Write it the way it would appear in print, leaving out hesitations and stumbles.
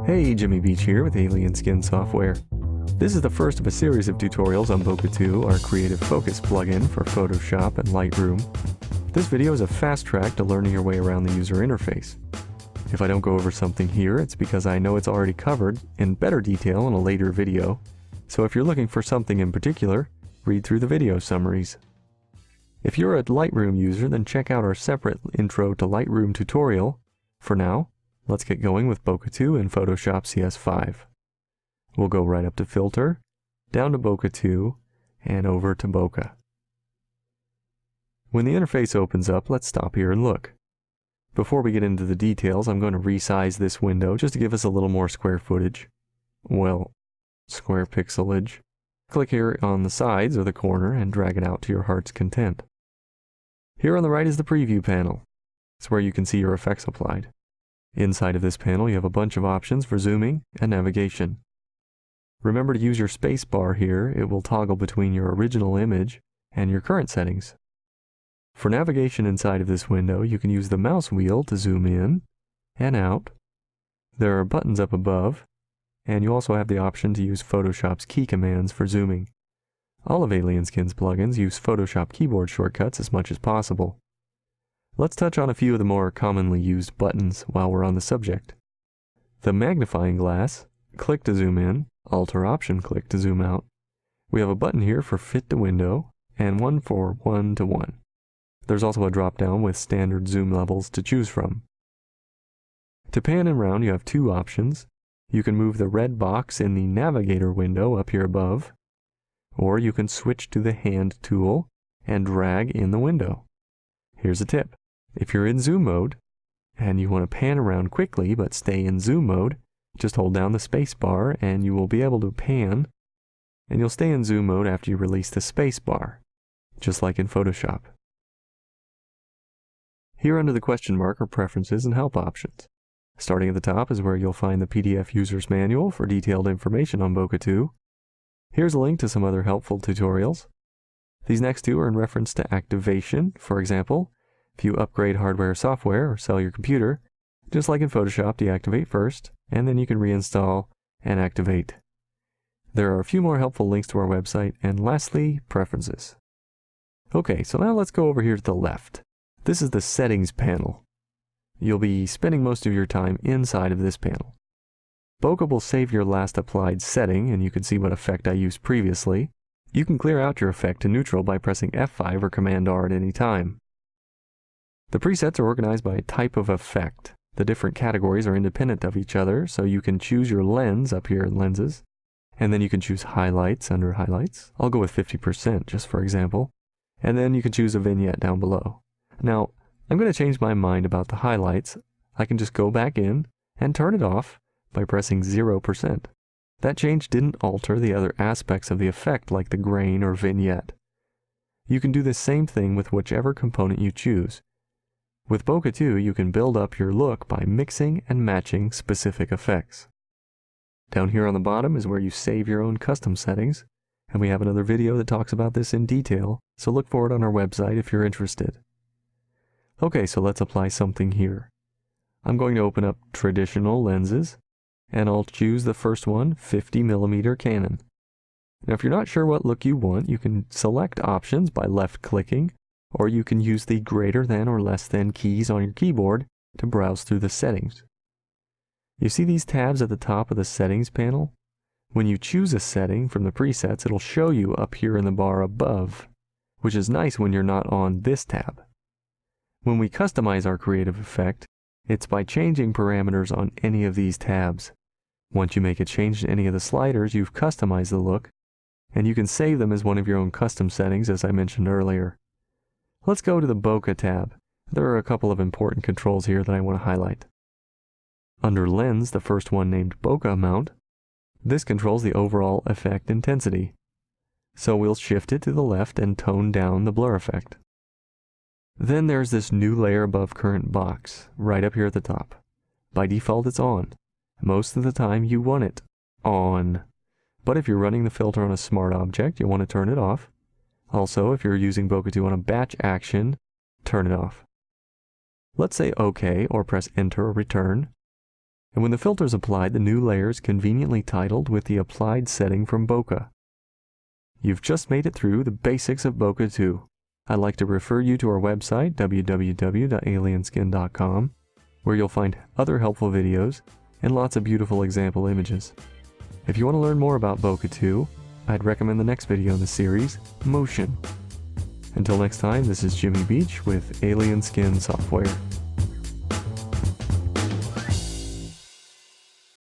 Hey, Jimmy Beach here with Alien Skin Software. This is the first of a series of tutorials on Bokeh 2, our Creative Focus plugin for Photoshop and Lightroom. This video is a fast track to learning your way around the user interface. If I don't go over something here, it's because I know it's already covered in better detail in a later video, so if you're looking for something in particular, read through the video summaries. If you're a Lightroom user, then check out our separate Intro to Lightroom tutorial. For now, let's get going with Bokeh 2 in Photoshop CS5. We'll go right up to Filter, down to Bokeh 2, and over to Bokeh. When the interface opens up, let's stop here and look. Before we get into the details, I'm going to resize this window just to give us a little more square footage. Well, square pixelage. Click here on the sides or the corner and drag it out to your heart's content. Here on the right is the Preview panel. It's where you can see your effects applied. Inside of this panel, you have a bunch of options for zooming and navigation. Remember to use your space bar here. It will toggle between your original image and your current settings. For navigation inside of this window, you can use the mouse wheel to zoom in and out. There are buttons up above, and you also have the option to use Photoshop's key commands for zooming. All of Alien Skin's plugins use Photoshop keyboard shortcuts as much as possible. Let's touch on a few of the more commonly used buttons while we're on the subject. The magnifying glass, click to zoom in, Alt or Option click to zoom out. We have a button here for Fit to Window, and one for 1:1. There's also a drop-down with standard zoom levels to choose from. To pan and round, you have two options. You can move the red box in the Navigator window up here above, or you can switch to the Hand tool and drag in the window. Here's a tip. If you're in zoom mode, and you want to pan around quickly but stay in zoom mode, just hold down the space bar and you will be able to pan, and you'll stay in zoom mode after you release the space bar, just like in Photoshop. Here under the question mark are preferences and help options. Starting at the top is where you'll find the PDF User's Manual for detailed information on Bokeh 2. Here's a link to some other helpful tutorials. These next two are in reference to activation. For example, if you upgrade hardware or software or sell your computer, just like in Photoshop, deactivate first, and then you can reinstall and activate. There are a few more helpful links to our website, and lastly, preferences. Okay, so now let's go over here to the left. This is the Settings panel. You'll be spending most of your time inside of this panel. Bokeh will save your last applied setting, and you can see what effect I used previously. You can clear out your effect to neutral by pressing F5 or Command-R at any time. The presets are organized by type of effect. The different categories are independent of each other, so you can choose your lens up here in Lenses, and then you can choose Highlights under Highlights. I'll go with 50% just for example, and then you can choose a vignette down below. Now, I'm going to change my mind about the highlights. I can just go back in and turn it off by pressing 0%. That change didn't alter the other aspects of the effect like the grain or vignette. You can do the same thing with whichever component you choose. With Bokeh 2, you can build up your look by mixing and matching specific effects. Down here on the bottom is where you save your own custom settings, and we have another video that talks about this in detail, so look for it on our website if you're interested. Okay, so let's apply something here. I'm going to open up Traditional Lenses, and I'll choose the first one, 50mm Canon. Now if you're not sure what look you want, you can select options by left-clicking, or you can use the greater than or less than keys on your keyboard to browse through the settings. You see these tabs at the top of the Settings panel? When you choose a setting from the presets, it'll show you up here in the bar above, which is nice when you're not on this tab. When we customize our creative effect, it's by changing parameters on any of these tabs. Once you make a change to any of the sliders, you've customized the look, and you can save them as one of your own custom settings, as I mentioned earlier. Let's go to the Bokeh tab. There are a couple of important controls here that I want to highlight. Under Lens, the first one named Bokeh Amount, this controls the overall effect intensity. So we'll shift it to the left and tone down the blur effect. Then there's this new layer above current box, right up here at the top. By default it's on. Most of the time you want it on. But if you're running the filter on a smart object, you'll want to turn it off. Also, if you're using Bokeh 2 on a batch action, turn it off. Let's say OK or press Enter or Return. And when the filter is applied, the new layer is conveniently titled with the applied setting from Bokeh. You've just made it through the basics of Bokeh 2. I'd like to refer you to our website, www.alienskin.com, where you'll find other helpful videos and lots of beautiful example images. If you want to learn more about Bokeh 2, I'd recommend the next video in the series, Motion. Until next time, this is Jimmy Beach with Alien Skin Software.